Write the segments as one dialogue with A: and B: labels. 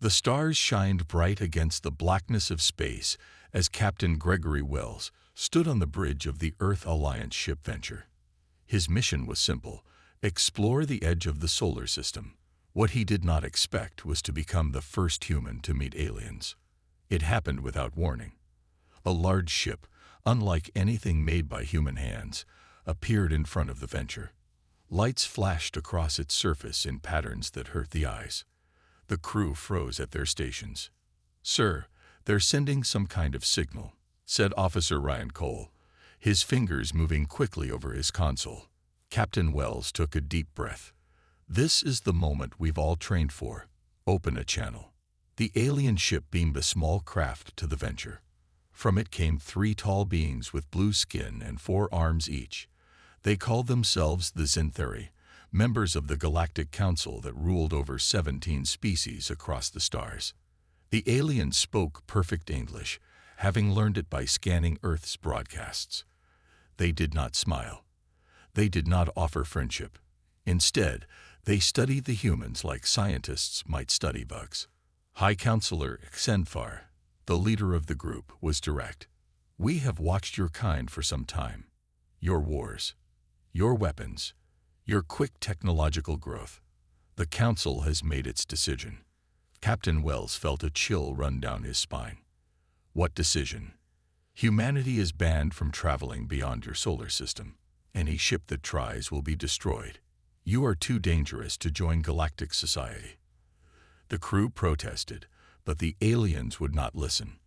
A: The stars shined bright against the blackness of space as Captain Gregory Wells stood on the bridge of the Earth Alliance ship Venture. His mission was simple: explore the edge of the solar system. What he did not expect was to become the first human to meet aliens. It happened without warning. A large ship, unlike anything made by human hands, appeared in front of the Venture. Lights flashed across its surface in patterns that hurt the eyes. The crew froze at their stations. "Sir, they're sending some kind of signal," said Officer Ryan Cole, his fingers moving quickly over his console. Captain Wells took a deep breath. "This is the moment we've all trained for. Open a channel." The alien ship beamed a small craft to the Venture. From it came 3 tall beings with blue skin and 4 arms each. They called themselves the Zintheri, members of the Galactic Council that ruled over 17 species across the stars. The aliens spoke perfect English, having learned it by scanning Earth's broadcasts. They did not smile. They did not offer friendship. Instead, they studied the humans like scientists might study bugs. High Counselor Xenfar, the leader of the group, was direct. "We have watched your kind for some time. Your wars, your weapons, your quick technological growth. The Council has made its decision." Captain Wells felt a chill run down his spine. "What decision?" "Humanity is banned from traveling beyond your solar system. Any ship that tries will be destroyed. You are too dangerous to join galactic society." The crew protested, but the aliens would not listen.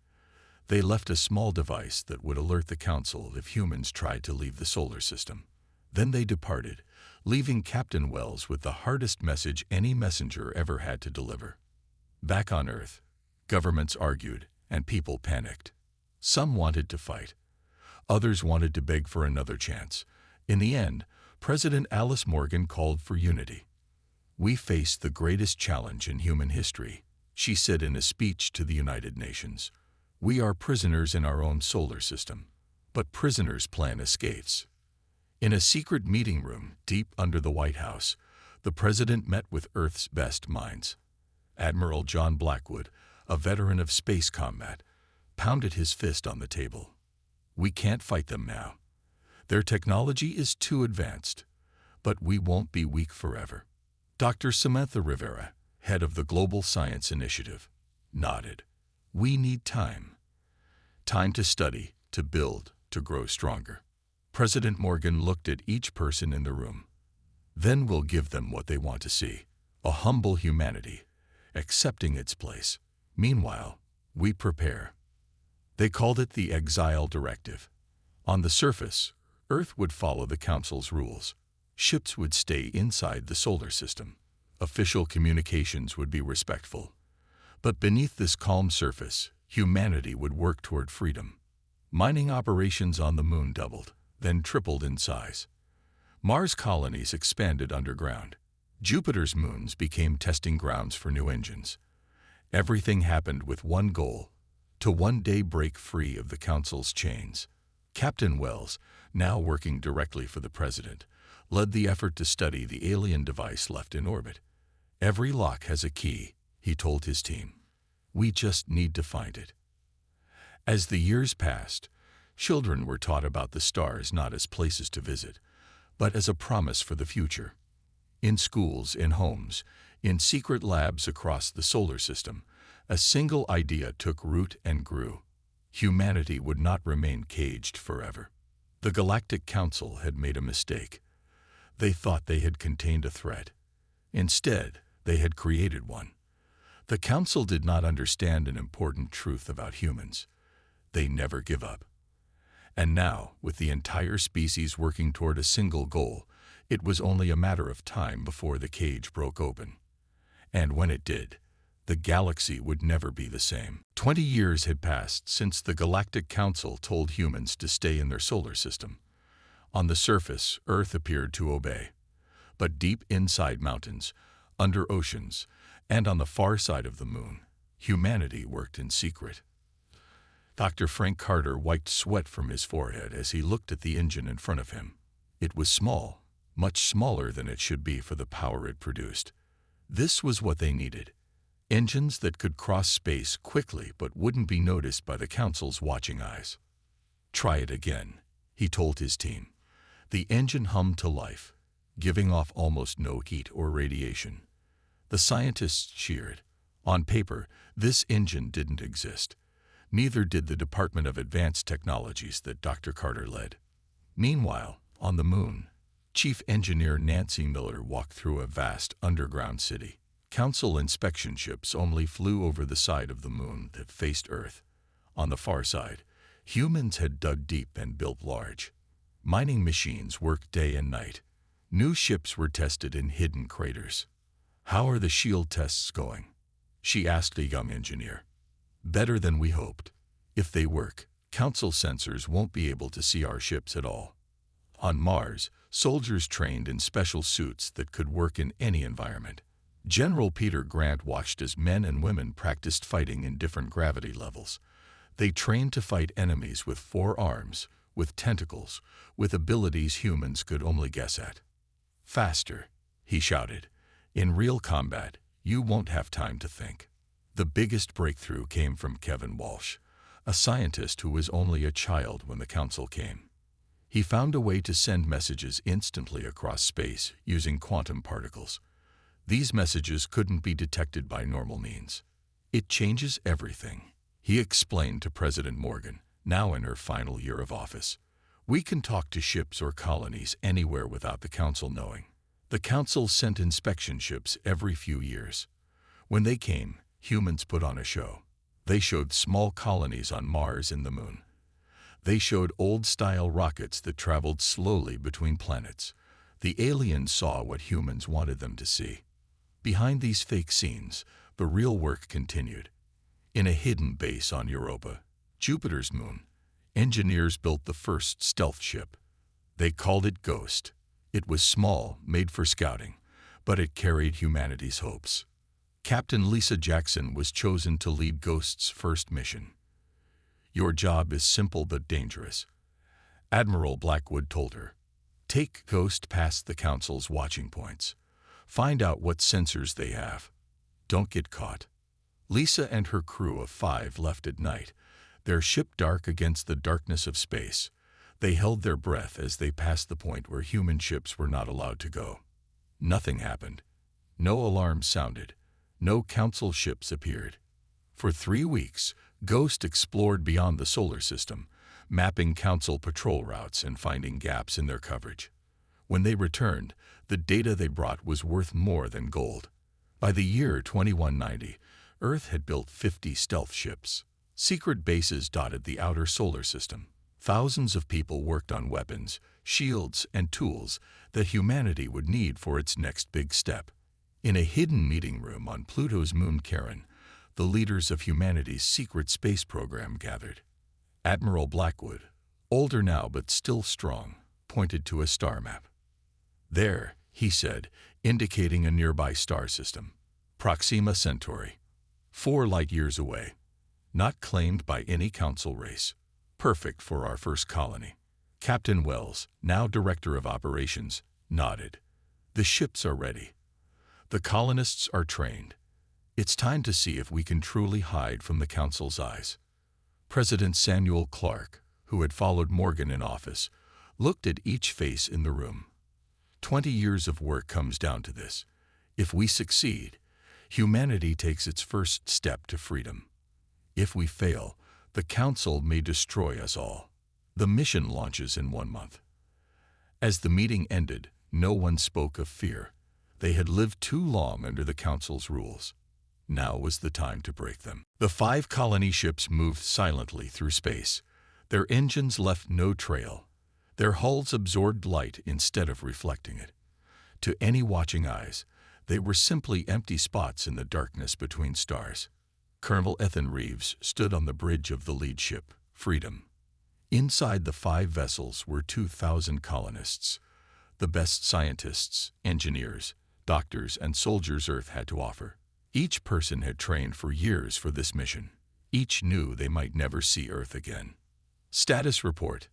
A: They left a small device that would alert the Council if humans tried to leave the solar system. Then they departed, leaving Captain Wells with the hardest message any messenger ever had to deliver. Back on Earth, governments argued and people panicked. Some wanted to fight. Others wanted to beg for another chance. In the end, President Alice Morgan called for unity. "We face the greatest challenge in human history," she said in a speech to the United Nations. "We are prisoners in our own solar system, but prisoners plan escapes." In a secret meeting room deep under the White House, the president met with Earth's best minds. Admiral John Blackwood, a veteran of space combat, pounded his fist on the table. "We can't fight them now. Their technology is too advanced, but we won't be weak forever." Dr. Samantha Rivera, head of the Global Science Initiative, nodded. "We need time. Time to study, to build, to grow stronger." President Morgan looked at each person in the room. "Then we'll give them what they want to see, a humble humanity, accepting its place. Meanwhile, we prepare." They called it the Exile Directive. On the surface, Earth would follow the Council's rules. Ships would stay inside the solar system. Official communications would be respectful. But beneath this calm surface, humanity would work toward freedom. Mining operations on the moon doubled, then tripled in size. Mars colonies expanded underground. Jupiter's moons became testing grounds for new engines. Everything happened with one goal: to one day break free of the Council's chains. Captain Wells, now working directly for the president, led the effort to study the alien device left in orbit. "Every lock has a key," he told his team. "We just need to find it." As the years passed, children were taught about the stars not as places to visit, but as a promise for the future. In schools, in homes, in secret labs across the solar system, a single idea took root and grew. Humanity would not remain caged forever. The Galactic Council had made a mistake. They thought they had contained a threat. Instead, they had created one. The Council did not understand an important truth about humans: they never give up. And now, with the entire species working toward a single goal, it was only a matter of time before the cage broke open. And when it did, the galaxy would never be the same. 20 years had passed since the Galactic Council told humans to stay in their solar system. On the surface, Earth appeared to obey. But deep inside mountains, under oceans, and on the far side of the moon, humanity worked in secret. Dr. Frank Carter wiped sweat from his forehead as he looked at the engine in front of him. It was small, much smaller than it should be for the power it produced. This was what they needed: Engines that could cross space quickly but wouldn't be noticed by the Council's watching eyes. "Try it again," he told his team. The engine hummed to life, giving off almost no heat or radiation. The scientists cheered. On paper, this engine didn't exist. Neither did the Department of Advanced Technologies that Dr. Carter led. Meanwhile, on the moon, Chief Engineer Nancy Miller walked through a vast underground city. Council inspection ships only flew over the side of the moon that faced Earth. On the far side, humans had dug deep and built large. Mining machines worked day and night. New ships were tested in hidden craters. "How are the shield tests going?" she asked a young engineer. "Better than we hoped. If they work, Council sensors won't be able to see our ships at all." On Mars, soldiers trained in special suits that could work in any environment. General Peter Grant watched as men and women practiced fighting in different gravity levels. They trained to fight enemies with 4 arms, with tentacles, with abilities humans could only guess at. "Faster," he shouted. "In real combat, you won't have time to think." The biggest breakthrough came from Kevin Walsh, a scientist who was only a child when the Council came. He found a way to send messages instantly across space using quantum particles. These messages couldn't be detected by normal means. "It changes everything," he explained to President Morgan, now in her final year of office. "We can talk to ships or colonies anywhere without the Council knowing." The Council sent inspection ships every few years. When they came, humans put on a show. They showed small colonies on Mars and the Moon. They showed old-style rockets that traveled slowly between planets. The aliens saw what humans wanted them to see. Behind these fake scenes, the real work continued. In a hidden base on Europa, Jupiter's moon, engineers built the first stealth ship. They called it Ghost. It was small, made for scouting, but it carried humanity's hopes. Captain Lisa Jackson was chosen to lead Ghost's first mission. "Your job is simple but dangerous," Admiral Blackwood told her. "Take Ghost past the Council's watching points. Find out what sensors they have. Don't get caught." Lisa and her crew of 5 left at night, their ship dark against the darkness of space. They held their breath as they passed the point where human ships were not allowed to go. Nothing happened. No alarms sounded. No Council ships appeared. For 3 weeks, Ghost explored beyond the solar system, mapping Council patrol routes and finding gaps in their coverage. When they returned, the data they brought was worth more than gold. By the year 2190, Earth had built 50 stealth ships. Secret bases dotted the outer solar system. Thousands of people worked on weapons, shields, and tools that humanity would need for its next big step. In a hidden meeting room on Pluto's moon Charon, the leaders of humanity's secret space program gathered. Admiral Blackwood, older now but still strong, pointed to a star map. "There," he said, indicating a nearby star system. "Proxima Centauri. 4 light-years away. Not claimed by any Council race. Perfect for our first colony." Captain Wells, now Director of Operations, nodded. "The ships are ready. The colonists are trained. It's time to see if we can truly hide from the Council's eyes." President Samuel Clark, who had followed Morgan in office, looked at each face in the room. 20 years of work comes down to this. If we succeed, humanity takes its first step to freedom. If we fail, the Council may destroy us all. The mission launches in 1 month. As the meeting ended, no one spoke of fear. They had lived too long under the Council's rules. Now was the time to break them. The 5 colony ships moved silently through space. Their engines left no trail. Their hulls absorbed light instead of reflecting it. To any watching eyes, they were simply empty spots in the darkness between stars. Colonel Ethan Reeves stood on the bridge of the lead ship, Freedom. Inside the 5 vessels were 2,000 colonists, the best scientists, engineers, doctors, and soldiers Earth had to offer. Each person had trained for years for this mission. Each knew they might never see Earth again. "Status report,"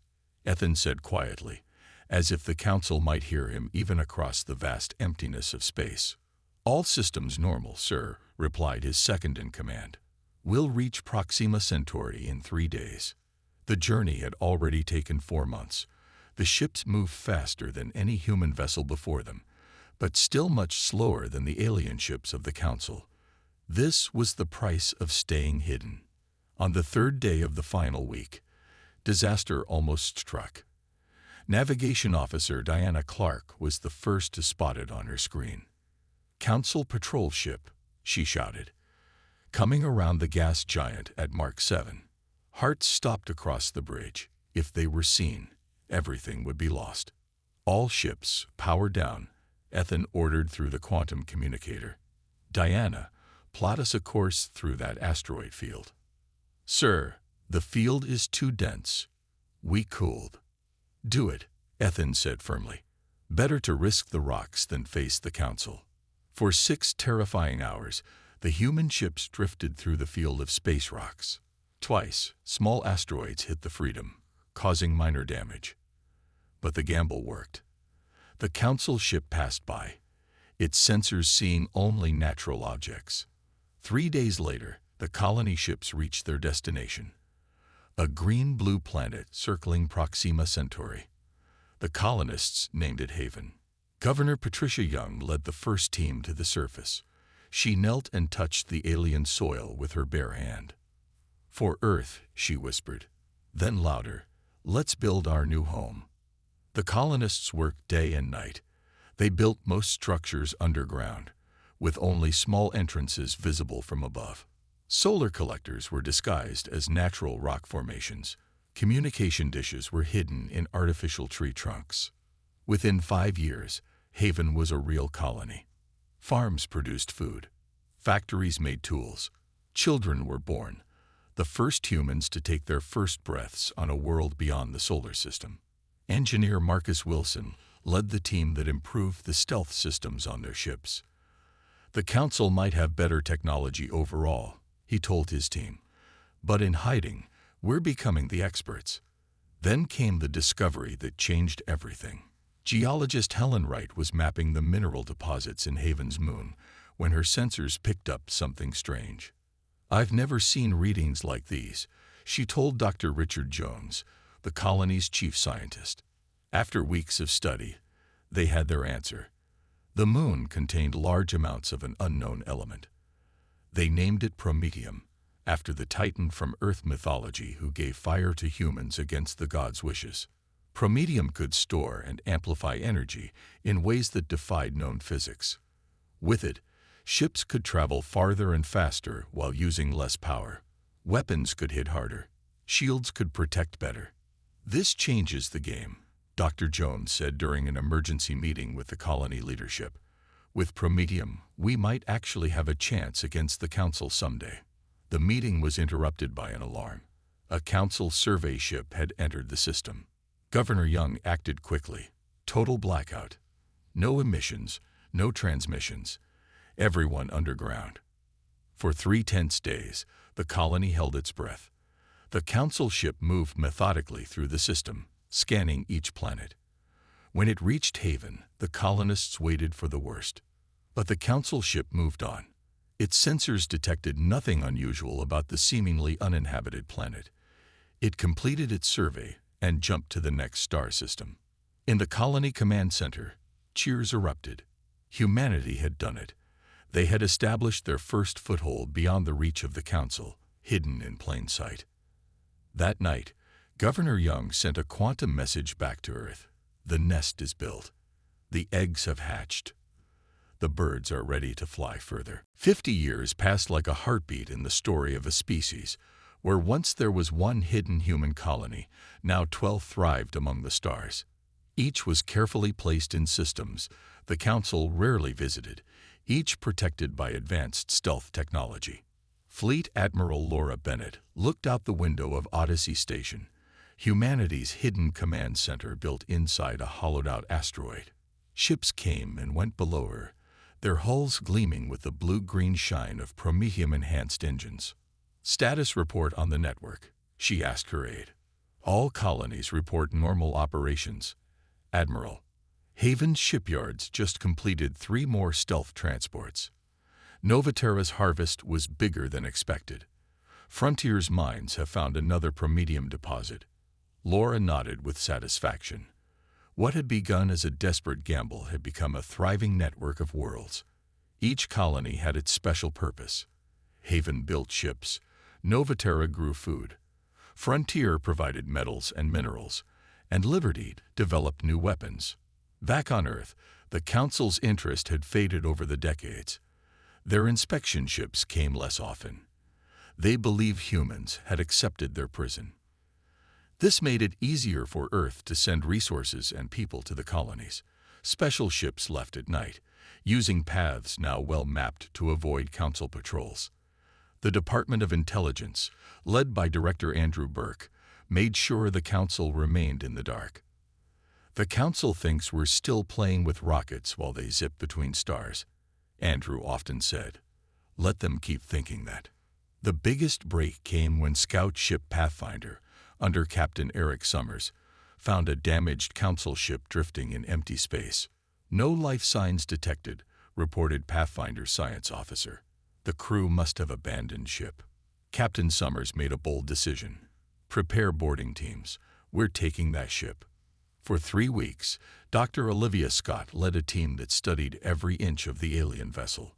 A: Ethan said quietly, as if the Council might hear him even across the vast emptiness of space. "All systems normal, sir," replied his second-in-command. "We'll reach Proxima Centauri in 3 days." The journey had already taken 4 months. The ships moved faster than any human vessel before them, but still much slower than the alien ships of the Council. This was the price of staying hidden. On the 3rd day of the final week, disaster almost struck. Navigation Officer Diana Clark was the first to spot it on her screen. "Council patrol ship," she shouted, coming around the gas giant at Mark 7. Hearts stopped across the bridge. If they were seen, everything would be lost. "All ships, power down," Ethan ordered through the quantum communicator. "Diana, plot us a course through that asteroid field." "Sir, the field is too dense. We cooled." "Do it," Ethan said firmly. "Better to risk the rocks than face the Council." For 6 terrifying hours, the human ships drifted through the field of space rocks. Twice, small asteroids hit the Freedom, causing minor damage. But the gamble worked. The Council ship passed by, its sensors seeing only natural objects. 3 days later, the colony ships reached their destination, a green-blue planet circling Proxima Centauri. The colonists named it Haven. Governor Patricia Young led the first team to the surface. She knelt and touched the alien soil with her bare hand. "For Earth," she whispered. Then louder, "Let's build our new home." The colonists worked day and night. They built most structures underground, with only small entrances visible from above. Solar collectors were disguised as natural rock formations. Communication dishes were hidden in artificial tree trunks. Within 5 years, Haven was a real colony. Farms produced food. Factories made tools. Children were born, the first humans to take their first breaths on a world beyond the solar system. Engineer Marcus Wilson led the team that improved the stealth systems on their ships. "The Council might have better technology overall," he told his team, "but in hiding, we're becoming the experts." Then came the discovery that changed everything. Geologist Helen Wright was mapping the mineral deposits in Haven's moon when her sensors picked up something strange. "I've never seen readings like these," she told Dr. Richard Jones, the colony's chief scientist. After weeks of study, they had their answer. The moon contained large amounts of an unknown element. They named it Prometheum, after the Titan from Earth mythology who gave fire to humans against the gods' wishes. Prometheum could store and amplify energy in ways that defied known physics. With it, ships could travel farther and faster while using less power. Weapons could hit harder. Shields could protect better. "This changes the game," Dr. Jones said during an emergency meeting with the colony leadership. "With Prometheum, we might actually have a chance against the Council someday." The meeting was interrupted by an alarm. A Council survey ship had entered the system. Governor Young acted quickly. Total blackout. No emissions, no transmissions. Everyone underground. For 3 tense days, the colony held its breath. The Council ship moved methodically through the system, scanning each planet. When it reached Haven, the colonists waited for the worst. But the Council ship moved on. Its sensors detected nothing unusual about the seemingly uninhabited planet. It completed its survey and jumped to the next star system. In the colony command center, cheers erupted. Humanity had done it. They had established their first foothold beyond the reach of the Council, hidden in plain sight. That night, Governor Young sent a quantum message back to Earth. "The nest is built. The eggs have hatched. The birds are ready to fly further." 50 years passed like a heartbeat in the story of a species, where once there was one hidden human colony, now 12 thrived among the stars. Each was carefully placed in systems the Council rarely visited, each protected by advanced stealth technology. Fleet Admiral Laura Bennett looked out the window of Odyssey Station, humanity's hidden command center built inside a hollowed-out asteroid. Ships came and went below her, their hulls gleaming with the blue-green shine of Prometheum-enhanced engines. "Status report on the network," she asked her aide. "All colonies report normal operations, Admiral." Haven's shipyards just completed 3 more stealth transports. Novaterra's harvest was bigger than expected. Frontier's mines have found another prometium deposit. Laura nodded with satisfaction. What had begun as a desperate gamble had become a thriving network of worlds. Each colony had its special purpose. Haven built ships. Novaterra grew food. Frontier provided metals and minerals. And Liberty developed new weapons. Back on Earth, the Council's interest had faded over the decades. Their inspection ships came less often. They believed humans had accepted their prison. This made it easier for Earth to send resources and people to the colonies. Special ships left at night, using paths now well mapped to avoid Council patrols. The Department of Intelligence, led by Director Andrew Burke, made sure the Council remained in the dark. The Council thinks we're still playing with rockets while they zip between stars, Andrew often said. Let them keep thinking that. The biggest break came when scout ship Pathfinder, under Captain Eric Summers, found a damaged Council ship drifting in empty space. No life signs detected, reported Pathfinder's science officer. The crew must have abandoned ship. Captain Summers made a bold decision. Prepare boarding teams. We're taking that ship. For 3 weeks, Dr. Olivia Scott led a team that studied every inch of the alien vessel.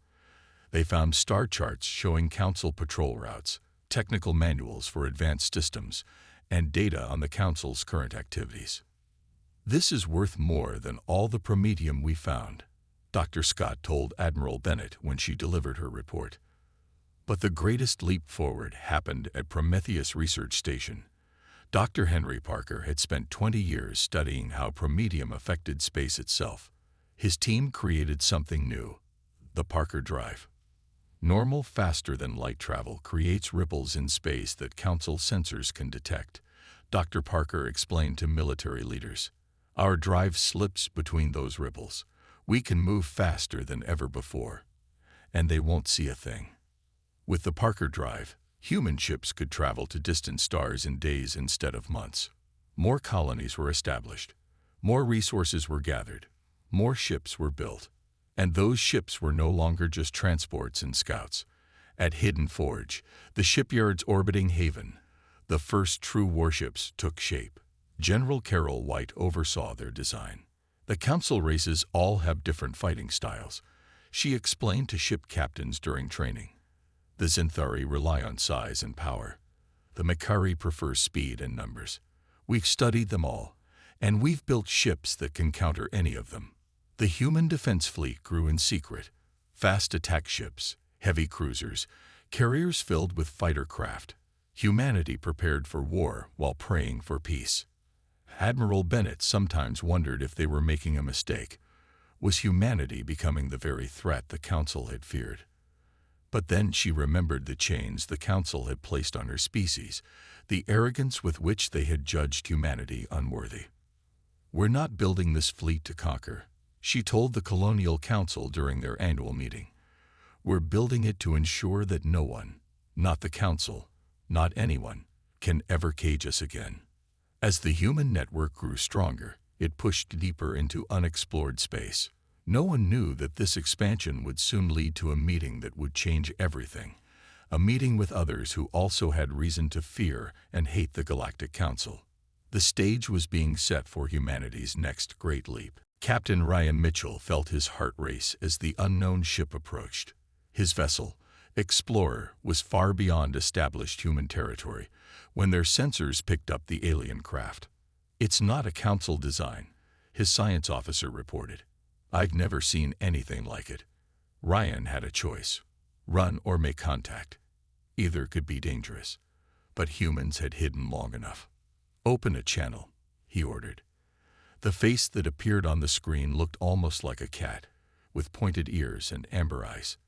A: They found star charts showing Council patrol routes, technical manuals for advanced systems, and data on the Council's current activities. This is worth more than all the prometium we found, Dr. Scott told Admiral Bennett when she delivered her report. But the greatest leap forward happened at Prometheus Research Station. Dr. Henry Parker had spent 20 years studying how prometium affected space itself. His team created something new, the Parker Drive. Normal, faster-than-light travel creates ripples in space that Council sensors can detect, Dr. Parker explained to military leaders. Our drive slips between those ripples. We can move faster than ever before, and they won't see a thing. With the Parker Drive, human ships could travel to distant stars in days instead of months. More colonies were established. More resources were gathered. More ships were built. And those ships were no longer just transports and scouts. At Hidden Forge, the shipyards orbiting Haven, the first true warships took shape. General Carol White oversaw their design. The Council races all have different fighting styles, she explained to ship captains during training. The Zinthari rely on size and power. The Makari prefer speed and numbers. We've studied them all, and we've built ships that can counter any of them. The human defense fleet grew in secret. Fast attack ships, heavy cruisers, carriers filled with fighter craft. Humanity prepared for war while praying for peace. Admiral Bennett sometimes wondered if they were making a mistake. Was humanity becoming the very threat the Council had feared? But then she remembered the chains the Council had placed on her species, the arrogance with which they had judged humanity unworthy. We're not building this fleet to conquer, she told the Colonial Council during their annual meeting. We're building it to ensure that no one, not the Council, not anyone, can ever cage us again. As the human network grew stronger, it pushed deeper into unexplored space. No one knew that this expansion would soon lead to a meeting that would change everything, a meeting with others who also had reason to fear and hate the Galactic Council. The stage was being set for humanity's next great leap. Captain Ryan Mitchell felt his heart race as the unknown ship approached. His vessel, Explorer, was far beyond established human territory when their sensors picked up the alien craft. It's not a Council design, his science officer reported. I've never seen anything like it. Ryan had a choice: run or make contact. Either could be dangerous, but humans had hidden long enough. Open a channel, he ordered. The face that appeared on the screen looked almost like a cat, with pointed ears and amber eyes.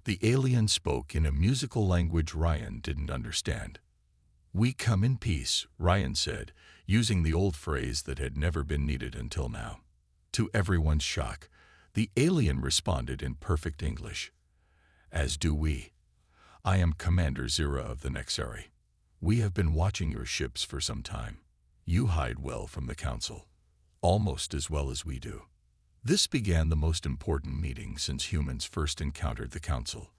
A: The alien spoke in a musical language Ryan didn't understand. We come in peace, Ryan said, using the old phrase that had never been needed until now. To everyone's shock, the alien responded in perfect English. As do we. I am Commander Zira of the Nexari. We have been watching your ships for some time. You hide well from the Council, almost as well as we do. This began the most important meeting since humans first encountered the Council.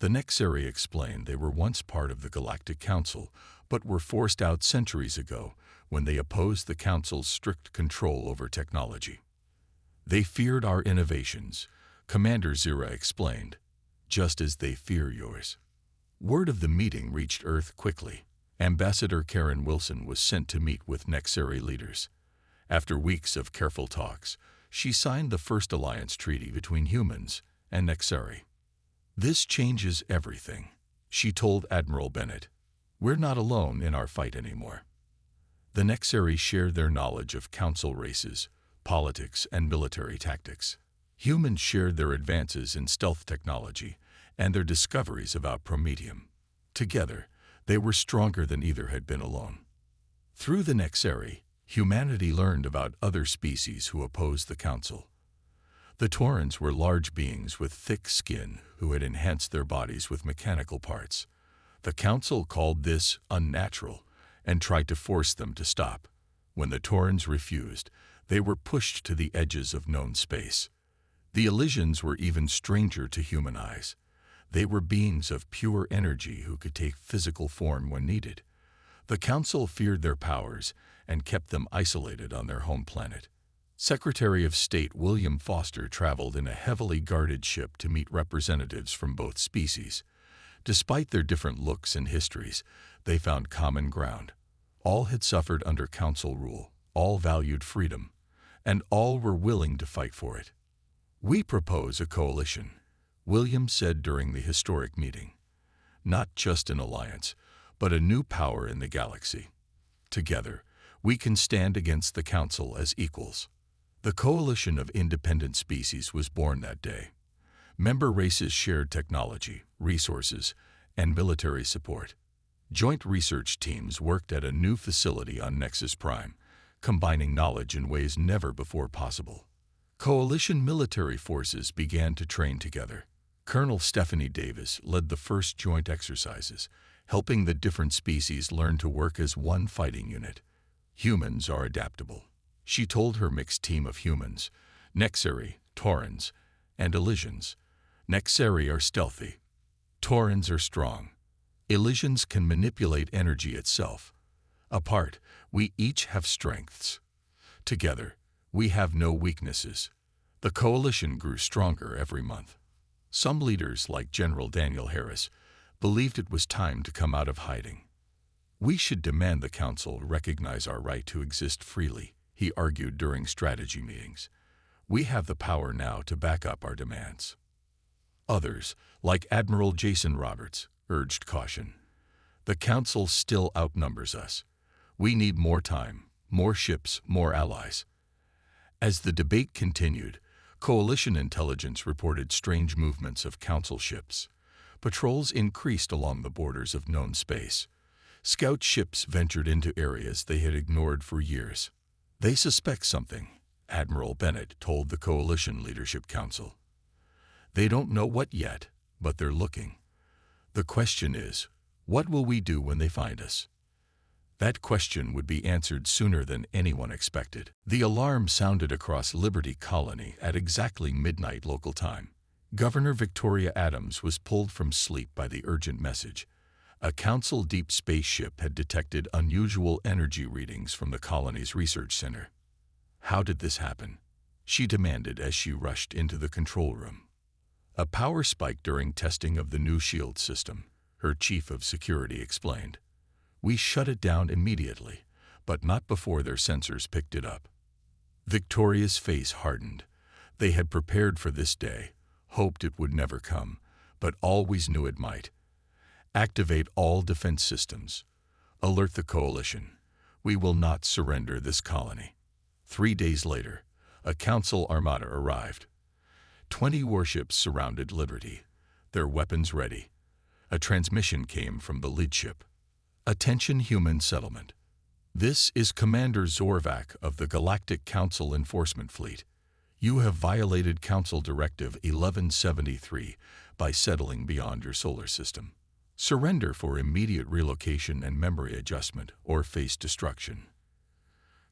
A: The Nexari explained they were once part of the Galactic Council, but were forced out centuries ago when they opposed the Council's strict control over technology. They feared our innovations, Commander Zira explained, just as they fear yours. Word of the meeting reached Earth quickly. Ambassador Karen Wilson was sent to meet with Nexari leaders. After weeks of careful talks, she signed the first alliance treaty between humans and Nexari. This changes everything, she told Admiral Bennett. We're not alone in our fight anymore. The Nexari shared their knowledge of council races, politics, and military tactics. Humans shared their advances in stealth technology and their discoveries about Prometheum. Together, they were stronger than either had been alone. Through the Nexari, humanity learned about other species who opposed the Council. The Taurans were large beings with thick skin who had enhanced their bodies with mechanical parts. The Council called this unnatural and tried to force them to stop. When the Taurans refused, they were pushed to the edges of known space. The Elysians were even stranger to human eyes. They were beings of pure energy who could take physical form when needed. The Council feared their powers and kept them isolated on their home planet. Secretary of State William Foster traveled in a heavily guarded ship to meet representatives from both species. Despite their different looks and histories, they found common ground. All had suffered under Council rule, all valued freedom, and all were willing to fight for it. We propose a coalition, William said during the historic meeting. Not just an alliance, but a new power in the galaxy. Together, we can stand against the Council as equals. The coalition of independent species was born that day. Member races shared technology, resources, and military support. Joint research teams worked at a new facility on Nexus Prime, combining knowledge in ways never before possible. Coalition military forces began to train together. Colonel Stephanie Davis led the first joint exercises, helping the different species learn to work as one fighting unit. Humans are adaptable, she told her mixed team of humans, Nexari, Taurans, and Elysians. Nexari are stealthy. Taurans are strong. Elysians can manipulate energy itself. Apart, we each have strengths. Together, we have no weaknesses. The coalition grew stronger every month. Some leaders, like General Daniel Harris, believed it was time to come out of hiding. We should demand the Council recognize our right to exist freely, he argued during strategy meetings. We have the power now to back up our demands. Others, like Admiral Jason Roberts, urged caution. The Council still outnumbers us. We need more time, more ships, more allies. As the debate continued, Coalition intelligence reported strange movements of Council ships. Patrols increased along the borders of known space. Scout ships ventured into areas they had ignored for years. They suspect something, Admiral Bennett told the Coalition Leadership Council. They don't know what yet, but they're looking. The question is, what will we do when they find us? That question would be answered sooner than anyone expected. The alarm sounded across Liberty Colony at exactly midnight local time. Governor Victoria Adams was pulled from sleep by the urgent message. A Council deep space ship had detected unusual energy readings from the colony's research center. How did this happen? She demanded as she rushed into the control room. A power spike during testing of the new shield system, her chief of security explained. We shut it down immediately, but not before their sensors picked it up. Victoria's face hardened. They had prepared for this day, hoped it would never come, but always knew it might. Activate all defense systems. Alert the Coalition. We will not surrender this colony. 3 days later, a Council armada arrived. 20 warships surrounded Liberty, their weapons ready. A transmission came from the lead ship. Attention human settlement. This is Commander Zorvac of the Galactic Council Enforcement Fleet. You have violated Council Directive 1173 by settling beyond your solar system. Surrender for immediate relocation and memory adjustment or face destruction.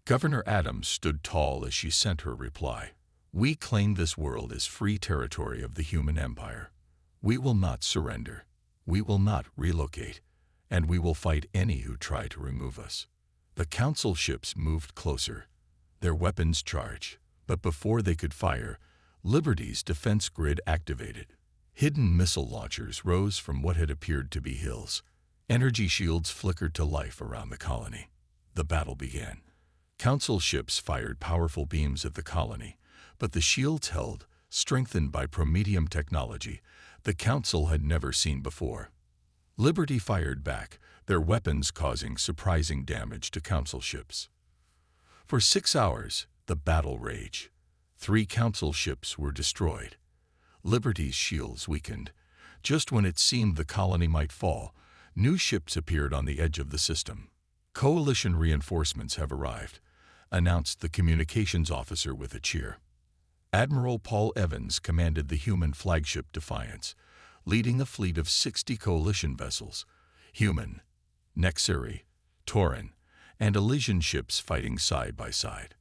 A: Governor Adams stood tall as she sent her reply. We claim this world as free territory of the human empire. We will not surrender. We will not relocate. And we will fight any who try to remove us. The Council ships moved closer, their weapons charged, but before they could fire, Liberty's defense grid activated. Hidden missile launchers rose from what had appeared to be hills. Energy shields flickered to life around the colony. The battle began. Council ships fired powerful beams at the colony, but the shields held, strengthened by Prometheum technology the Council had never seen before. Liberty fired back, their weapons causing surprising damage to Council ships. For 6 hours, the battle raged. 3 Council ships were destroyed. Liberty's shields weakened. Just when it seemed the colony might fall, new ships appeared on the edge of the system. Coalition reinforcements have arrived, announced the communications officer with a cheer. Admiral Paul Evans commanded the human flagship Defiance, leading a fleet of 60 coalition vessels, human, Nexiri, Tauran, and Elysian ships fighting side by side.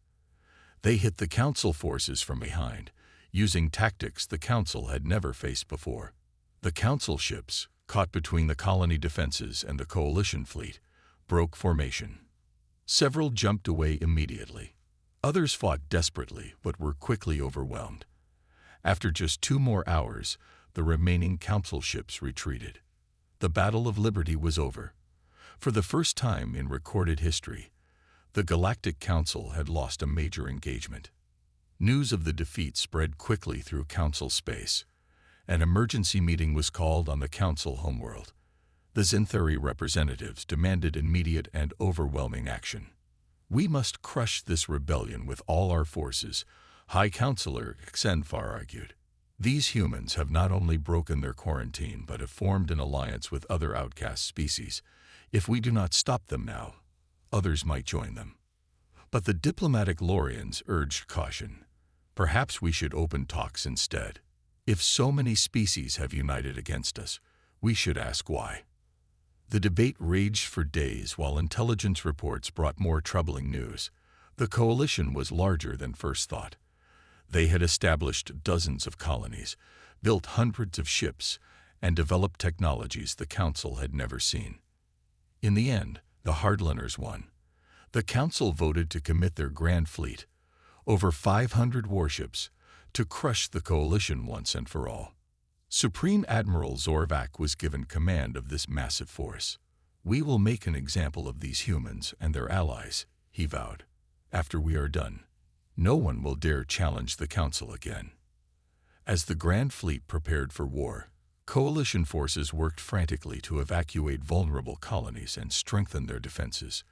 A: They hit the Council forces from behind, using tactics the Council had never faced before. The Council ships, caught between the colony defenses and the coalition fleet, broke formation. Several jumped away immediately. Others fought desperately but were quickly overwhelmed. After just 2 more hours, the remaining Council ships retreated. The Battle of Liberty was over. For the first time in recorded history, the Galactic Council had lost a major engagement. News of the defeat spread quickly through Council space. An emergency meeting was called on the Council homeworld. The Xanthari representatives demanded immediate and overwhelming action. We must crush this rebellion with all our forces, High Counselor Xanthar argued. These humans have not only broken their quarantine but have formed an alliance with other outcast species. If we do not stop them now, others might join them. But the diplomatic Lorians urged caution. Perhaps we should open talks instead. If so many species have united against us, we should ask why. The debate raged for days while intelligence reports brought more troubling news. The coalition was larger than first thought. They had established dozens of colonies, built hundreds of ships, and developed technologies the Council had never seen. In the end, the hardliners won. The Council voted to commit their grand fleet, over 500 warships, to crush the coalition once and for all. Supreme Admiral Zorvak was given command of this massive force. We will make an example of these humans and their allies, he vowed. After we are done, no one will dare challenge the Council again. As the Grand Fleet prepared for war, coalition forces worked frantically to evacuate vulnerable colonies and strengthen their defenses.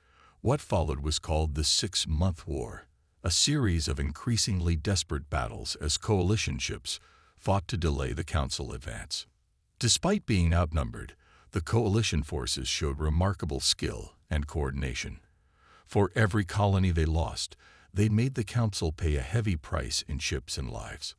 A: What followed was called the 6-month War, a series of increasingly desperate battles as coalition ships fought to delay the Council advance. Despite being outnumbered, the coalition forces showed remarkable skill and coordination. For every colony they lost, they made the Council pay a heavy price in ships and lives.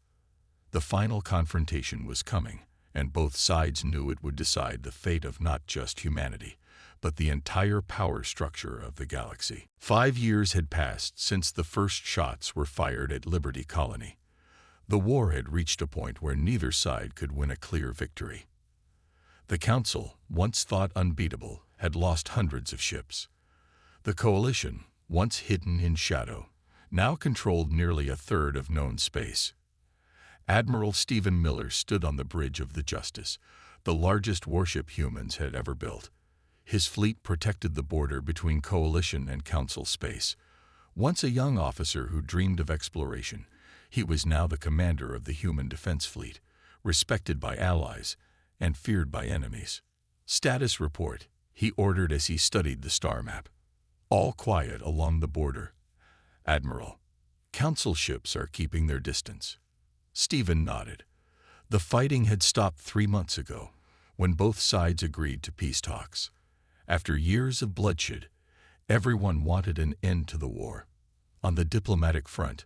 A: The final confrontation was coming, and both sides knew it would decide the fate of not just humanity, but the entire power structure of the galaxy. 5 years had passed since the first shots were fired at Liberty Colony. The war had reached a point where neither side could win a clear victory. The Council, once thought unbeatable, had lost hundreds of ships. The coalition, once hidden in shadow, now controlled nearly a third of known space. Admiral Stephen Miller stood on the bridge of the Justice, the largest warship humans had ever built. His fleet protected the border between coalition and Council space. Once a young officer who dreamed of exploration, he was now the commander of the human defense fleet, respected by allies and feared by enemies. Status report, he ordered as he studied the star map. All quiet along the border. Admiral, Council ships are keeping their distance. Stephen nodded. The fighting had stopped 3 months ago, when both sides agreed to peace talks. After years of bloodshed, everyone wanted an end to the war. On the diplomatic front,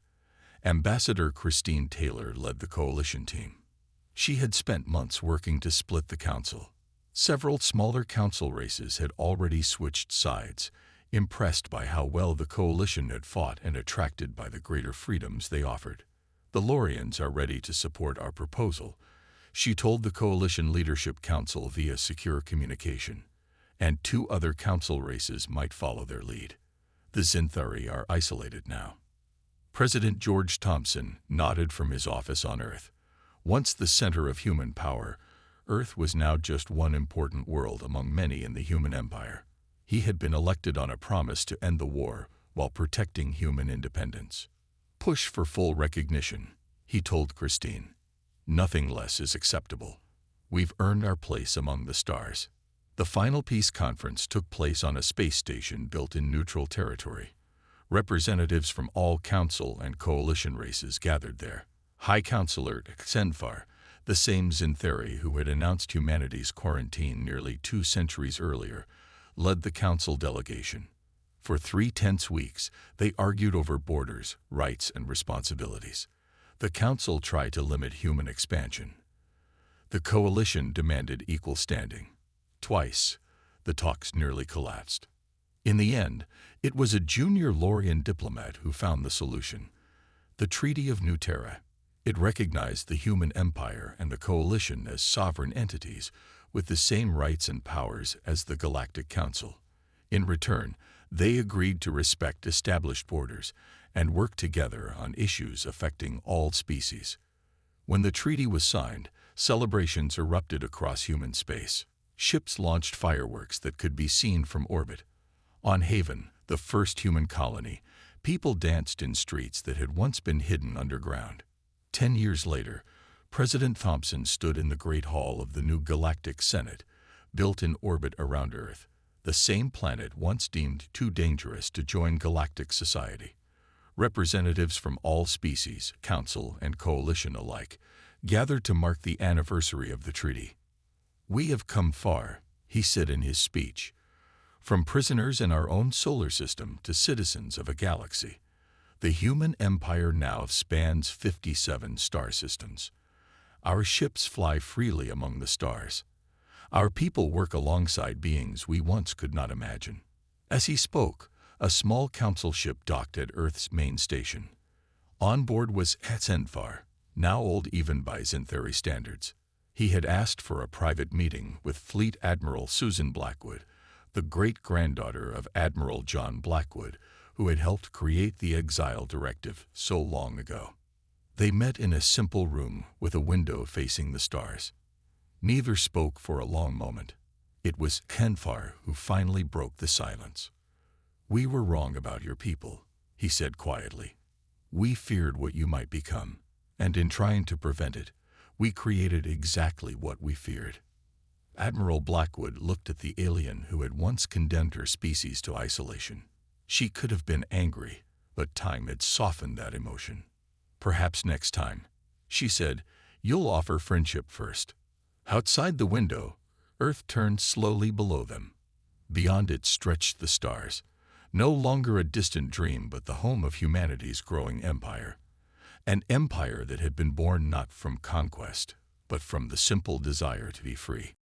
A: Ambassador Christine Taylor led the coalition team. She had spent months working to split the Council. Several smaller Council races had already switched sides, impressed by how well the coalition had fought and attracted by the greater freedoms they offered. The Lorians are ready to support our proposal, she told the Coalition Leadership Council via secure communication, and 2 other council races might follow their lead. The Xanthari are isolated now. President George Thompson nodded from his office on Earth. Once the center of human power, Earth was now just one important world among many in the human empire. He had been elected on a promise to end the war while protecting human independence. Push for full recognition, he told Christine. Nothing less is acceptable. We've earned our place among the stars. The final peace conference took place on a space station built in neutral territory. Representatives from all council and coalition races gathered there. High Counselor Xenfar, the same Xanthari who had announced humanity's quarantine nearly 2 centuries earlier, led the council delegation. For 3 tense weeks, they argued over borders, rights, and responsibilities. The council tried to limit human expansion. The coalition demanded equal standing. Twice, the talks nearly collapsed. In the end, it was a junior Lorian diplomat who found the solution. The Treaty of New Terra. It recognized the human empire and the coalition as sovereign entities with the same rights and powers as the Galactic Council. In return, they agreed to respect established borders and work together on issues affecting all species. When the treaty was signed, celebrations erupted across human space. Ships launched fireworks that could be seen from orbit. On Haven, the first human colony, people danced in streets that had once been hidden underground. 10 years later, President Thompson stood in the Great Hall of the new Galactic Senate, built in orbit around Earth, the same planet once deemed too dangerous to join galactic society. Representatives from all species, council and coalition alike, gathered to mark the anniversary of the treaty. We have come far, he said in his speech, from prisoners in our own solar system to citizens of a galaxy. The human empire now spans 57 star systems. Our ships fly freely among the stars. Our people work alongside beings we once could not imagine. As he spoke, a small council ship docked at Earth's main station. On board was Xenfar, now old even by Xanthari standards. He had asked for a private meeting with Fleet Admiral Susan Blackwood, the great-granddaughter of Admiral John Blackwood, who had helped create the Exile Directive so long ago. They met in a simple room with a window facing the stars. Neither spoke for a long moment. It was Xenfar who finally broke the silence. "We were wrong about your people," he said quietly. "We feared what you might become, and in trying to prevent it, we created exactly what we feared." Admiral Blackwood looked at the alien who had once condemned her species to isolation. She could have been angry, but time had softened that emotion. "Perhaps next time," she said, "you'll offer friendship first." Outside the window, Earth turned slowly below them. Beyond it stretched the stars, no longer a distant dream but the home of humanity's growing empire. An empire that had been born not from conquest, but from the simple desire to be free.